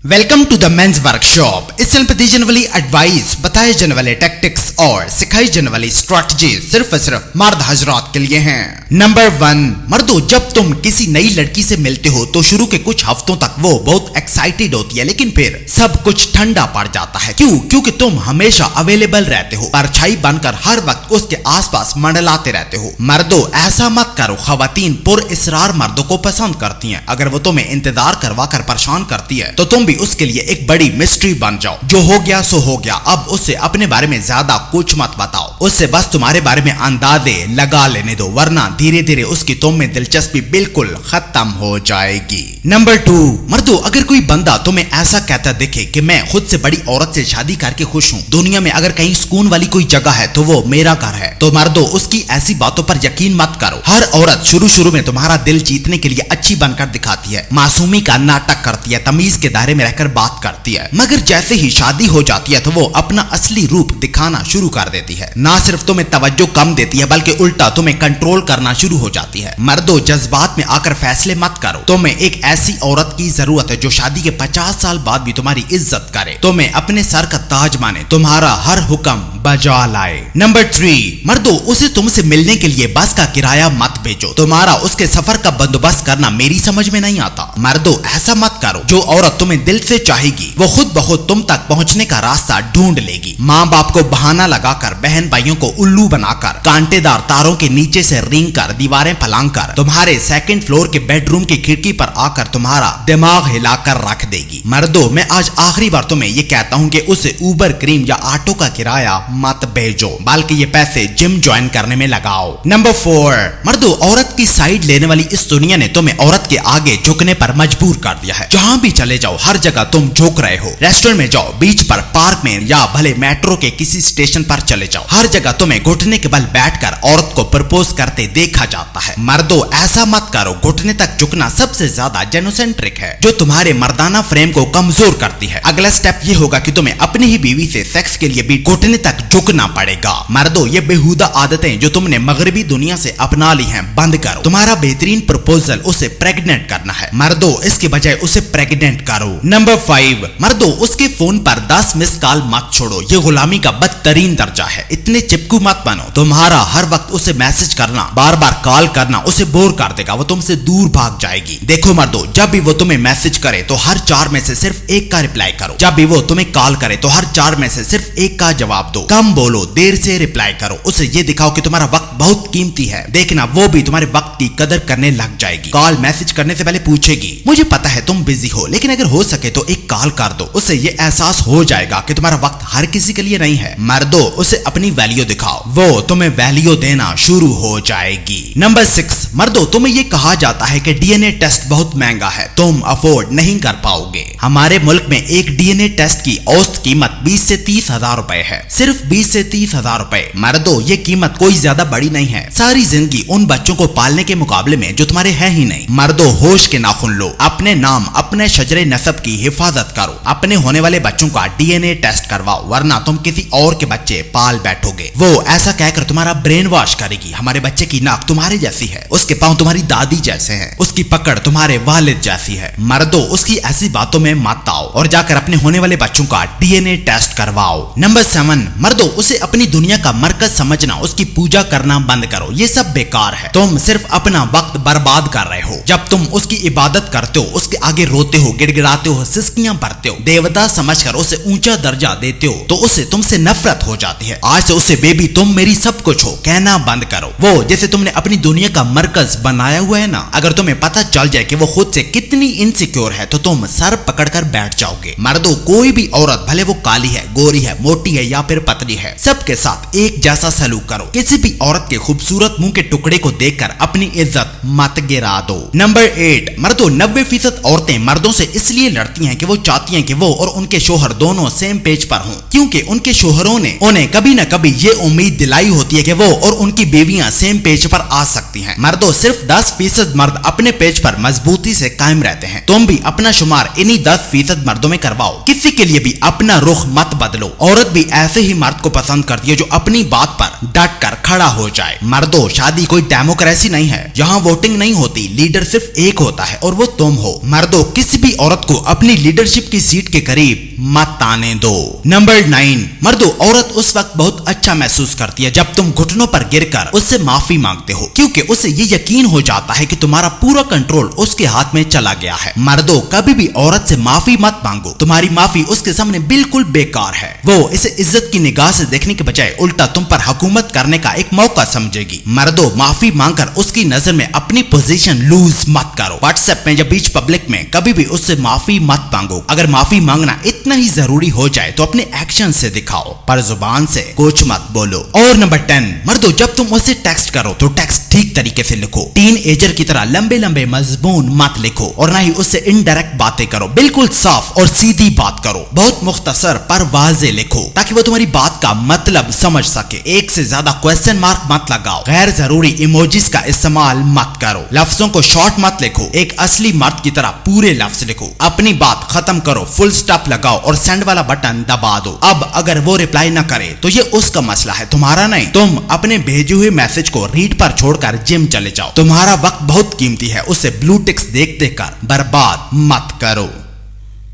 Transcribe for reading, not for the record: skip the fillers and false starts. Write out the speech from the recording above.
Welcome to the mains workshop. इस channel पर दी जाने वाली एडवाइस, बताए जाने वाले टैक्टिक्स और सिखाई जाने वाली स्ट्रैटेजी सिर्फ और सिर्फ मर्द हजरात के लिए हैं। नंबर 1, मर्दों, जब तुम किसी नई लड़की से मिलते हो तो शुरू के कुछ हफ्तों तक वो बहुत एक्साइटेड होती है, लेकिन फिर सब कुछ ठंडा पड़ जाता है। क्यों? क्योंकि तुम हमेशा अवेलेबल रहते हो, परछाई बनकर हर वक्त उसके आसपास मंडलाते रहते हो। मर्दों, ऐसा मत करो। खवातीन पुरइसरार मर्दों को पसंद करती हैं। अगर वो तुम्हें इंतजार करवा कर परेशान करती है तो तुम भी उसके लिए एक बड़ी मिस्ट्री बन जाओ। जो हो गया सो हो गया, अब उससे अपने बारे में ज्यादा कुछ मत बताओ। उससे बस तुम्हारे बारे में अंदाजे लगा लेने दो, वरना धीरे धीरे उसकी तुम में दिलचस्पी बिल्कुल खत्म हो जाएगी। नंबर 2, मर्दों, अगर कोई बंदा तुम्हें ऐसा कहता दिखे कि मैं खुद से बड़ी औरत से शादी करके खुश हूँ, दुनिया में अगर कहीं सुकून वाली कोई जगह है तो वो मेरा घर है, तो मर्दों उसकी ऐसी बातों पर यकीन मत करो। हर औरत शुरू में तुम्हारा दिल जीतने के लिए अच्छी बनकर दिखाती है, मासूमी का नाटक करती है, तमीज के दायरे में रहकर बात करती है, मगर जैसे ही शादी हो जाती है तो वो अपना असली रूप दिखाना शुरू कर देती है। ना सिर्फ तुम्हें तवज्जो कम देती है बल्कि उल्टा तुम्हें कंट्रोल करना शुरू हो जाती है। मर्दों, जज्बात में आकर फैसले मत करो। तुम्हें एक ऐसी औरत की जरूरत है जो शादी के 50 साल बाद भी तुम्हारी इज्जत करे, तुम्हें अपने सर का ताज माने, तुम्हारा हर हुक्म बजा लाए। नंबर 3, मर्दों, उसे तुमसे मिलने के लिए बस का किराया मत भेजो। तुम्हारा उसके सफर का बंदोबस्त करना मेरी समझ में नहीं आता। मर्दों, ऐसा मत करो। जो औरत तुम्हें दिल से चाहेगी वो खुद ब खुद तुम तक पहुंचने का रास्ता ढूंढ लेगी। माँ बाप को बहाना लगाकर, बहन भाइयों को उल्लू बनाकर, कांटेदार तारों के नीचे से रेंग कर, दीवारें फलांग कर तुम्हारे सेकंड फ्लोर के बेडरूम की खिड़की पर आकर तुम्हारा दिमाग हिलाकर रख देगी। मर्दों, मैं आज आखिरी बार तुम्हें ये कहता हूँ कि उसे उबर, क्रीम या ऑटो का किराया मत भेजो, बल्कि ये पैसे जिम ज्वाइन करने में लगाओ। नंबर 4, मर्दों, औरत की साइड लेने वाली इस दुनिया ने तुम्हें औरत के आगे झुकने पर मजबूर कर दिया है। जहाँ भी चले जाओ हर जगह तुम झुक रहे हो। रेस्टोरेंट में जाओ, बीच पर, पार्क में या भले मेट्रो के किसी स्टेशन पर चले जाओ, हर जगह तुम्हें घुटने के बल बैठकर औरत को प्रपोज करते देखा जाता है। मर्दों, ऐसा मत करो। घुटने तक झुकना सबसे ज्यादा जेनोसेंट्रिक है, जो तुम्हारे मर्दाना फ्रेम को कमजोर करती है। अगला स्टेप ये होगा कि तुम्हें अपनी ही बीवी से सेक्स के लिए भी घुटने तक झुकना पड़ेगा। मर्दों, ये बेहुदा आदतें जो तुमने मगरबी दुनिया से अपना ली हैं बंद करो। तुम्हारा बेहतरीन प्रपोजल उसे प्रेग्नेंट करना है। मर्दों, इसके बजाय उसे प्रेग्नेंट करो। नंबर 5, मर्दों, उसके फोन पर 10 मिस कॉल मत छोड़ो। ये गुलामी का बदतरीन दर्जा है। इतने चिपकू मत बनो। तुम्हारा हर वक्त उसे मैसेज करना, बार बार कॉल करना उसे बोर कर देगा, वो तुमसे दूर भाग जाएगी। देखो मर्दों, जब भी वो तुम्हें मैसेज करे तो हर 4 में से सिर्फ 1 का रिप्लाई करो। जब भी वो तुम्हें कॉल करे तो हर 4 में से सिर्फ 1 का जवाब दो। कम बोलो, देर से रिप्लाई करो। उसे ये दिखाओ कि तुम्हारा वक्त बहुत कीमती है। देखना वो भी तुम्हारे वक्त की कदर करने लग जाएगी। कॉल मैसेज करने से पहले पूछेगी, मुझे पता है तुम बिजी हो, लेकिन अगर हो सके तो एक कॉल कर दो। उसे ये एहसास हो जाएगा कि तुम्हारा वक्त हर किसी के लिए नहीं है। मर्दों, उसे अपनी वैल्यू दिखाओ, वो तुम्हें वैल्यू देना शुरू हो जाएगी। नंबर 6, मर्दों, तुम्हें ये कहा जाता है कि डीएनए टेस्ट बहुत महंगा है, तुम अफोर्ड नहीं कर पाओगे। हमारे मुल्क में एक डीएनए टेस्ट की औसत कीमत 20 से 30 हजार रुपए है। सिर्फ 20 से 30 हजार रुपए। मर्दों, ये कीमत कोई ज्यादा बड़ी नहीं है। सारी जिंदगी उन बच्चों को पालने के मुकाबले में जो तुम्हारे हैं ही नहीं। मर्दों, होश के नाखून लो। अपने नाम, अपने शजरे नसब की हिफाजत करो। अपने होने वाले बच्चों का डीएनए टेस्ट करवाओ, वरना तुम किसी और के बच्चे पाल बैठोगे। वो ऐसा कहकर तुम्हारा ब्रेन वॉश करेगी। हमारे बच्चे की नाक तुम्हारे जैसी है, उसके पांव तुम्हारी दादी जैसे हैं, उसकी पकड़ तुम्हारे वालिद जैसी है। मर्दों, उसकी ऐसी बातों में मत आओ और जाकर अपने होने वाले बच्चों का डीएनए टेस्ट करवाओ। नंबर 7, मर्दों, उसे अपनी दुनिया का मरकज समझना, उसकी पूजा करना बंद करो। ये सब बेकार है। तुम सिर्फ अपना वक्त बर्बाद कर रहे हो। जब तुम उसकी इबादत करते हो, उसके आगे रोते हो, गिड़गिड़ाते हो, सिसकियां भरते हो, देवता समझकर उसे ऊंचा दर्जा देते हो, तो उसे तुमसे नफरत हो जाती है। आज से उसे बेबी तुम मेरी सब कुछ हो कहना बंद करो। वो जैसे तुमने अपनी दुनिया का मरकज बनाया हुआ है ना, अगर तुम्हें पता चल जाए कि वो खुद से कितनी इनसिक्योर है तो तुम सर पकड़कर बैठ जाओगे। मर्दों, कोई भी औरत, भले वो काली है, गोरी है, मोटी है या फिर पतली है, सबके साथ एक जैसा सलूक करो। किसी भी औरत के खूबसूरत मुंह के टुकड़े को देखकर अपनी इज्जत मत गिरा दो। नंबर 8, मर्दों, 90% औरतें मर्दों से इसलिए लड़ती हैं कि वो चाहती हैं कि वो और उनके शोहर दोनों सेम पेज पर हों, क्योंकि उनके शोहरों ने उन्हें कभी न कभी ये उम्मीद दिलाई होती है कि वो और उनकी बीवियां सेम पेज पर आ सकती हैं। मर्दों, सिर्फ 10% मर्द अपने पेज पर मजबूती से कायम रहते हैं। तुम भी अपना शुमार इन्हीं 10% मर्दों में करवाओ। किसी के लिए भी अपना रुख मत बदलो। औरत भी ऐसे ही مرد کو پسند کرتی ہے جو اپنی بات پر ڈٹ کر کھڑا ہو جائے۔ مردوں، شادی کوئی ڈیموکریسی نہیں ہے، یہاں ووٹنگ نہیں ہوتی، لیڈر صرف ایک ہوتا ہے اور وہ تم ہو۔ مردوں، کسی بھی عورت کو اپنی لیڈرشپ کی سیٹ کے قریب مت آنے دو۔ نمبر 9، مردوں، عورت اس وقت بہت اچھا محسوس کرتی ہے جب تم گھٹنوں پر گر کر اس سے معافی مانگتے ہو، کیونکہ اسے یہ یقین ہو جاتا ہے کہ تمہارا پورا کنٹرول اس کے ہاتھ میں چلا گیا ہے۔ مردوں، کبھی بھی عورت سے معافی مت مانگو، تمہاری معافی اس کے سامنے بالکل بیکار ہے۔ وہ اسے عزت کی نگاہ سے دیکھنے کے بجائے الٹا تم پر حکومت کرنے کا ایک موقع سمجھے گی۔ مردوں، معافی مانگ کر اس کی نظر میں اپنی پوزیشن لوز مت کرو۔ واٹس ایپ میں یا بیچ پبلک میں کبھی بھی اس سے معافی مت مانگو۔ اگر معافی مانگنا اتنا ہی ضروری ہو جائے تو اپنے ایکشن سے دکھاؤ، پر زبان سے کچھ مت بولو۔ اور نمبر 10، مردوں، جب تم اسے ٹیکسٹ کرو تو ٹیکسٹ ٹھیک طریقے سے لکھو، ٹین ایجر کی طرح لمبے لمبے مضمون مت لکھو، اور نہ ہی اس سے انڈائریکٹ باتیں کرو، بالکل صاف اور سیدھی بات کرو، بہت مختصر پر واضح لکھو تاکہ وہ تمہاری بات کا مطلب سمجھ سکے۔ ایک سے زیادہ کوسچن مارک مت لگاؤ، غیر ضروری ایموجیز کا استعمال مت کرو، لفظوں کو شارٹ مت لکھو، ایک اصلی مرد کی طرح پورے لفظ لکھو، اپنی بات ختم کرو، فل سٹاپ لگاؤ اور سینڈ والا بٹن دبا دو۔ اب اگر وہ ریپلائی نہ کرے تو یہ اس کا مسئلہ ہے، تمہارا نہیں۔ تم اپنے بھیجے ہوئے میسج کو ریڈ پر چھوڑ کر جم چلے جاؤ، تمہارا وقت بہت قیمتی ہے، اسے بلو ٹکس دیکھ دیکھ کر برباد مت کرو۔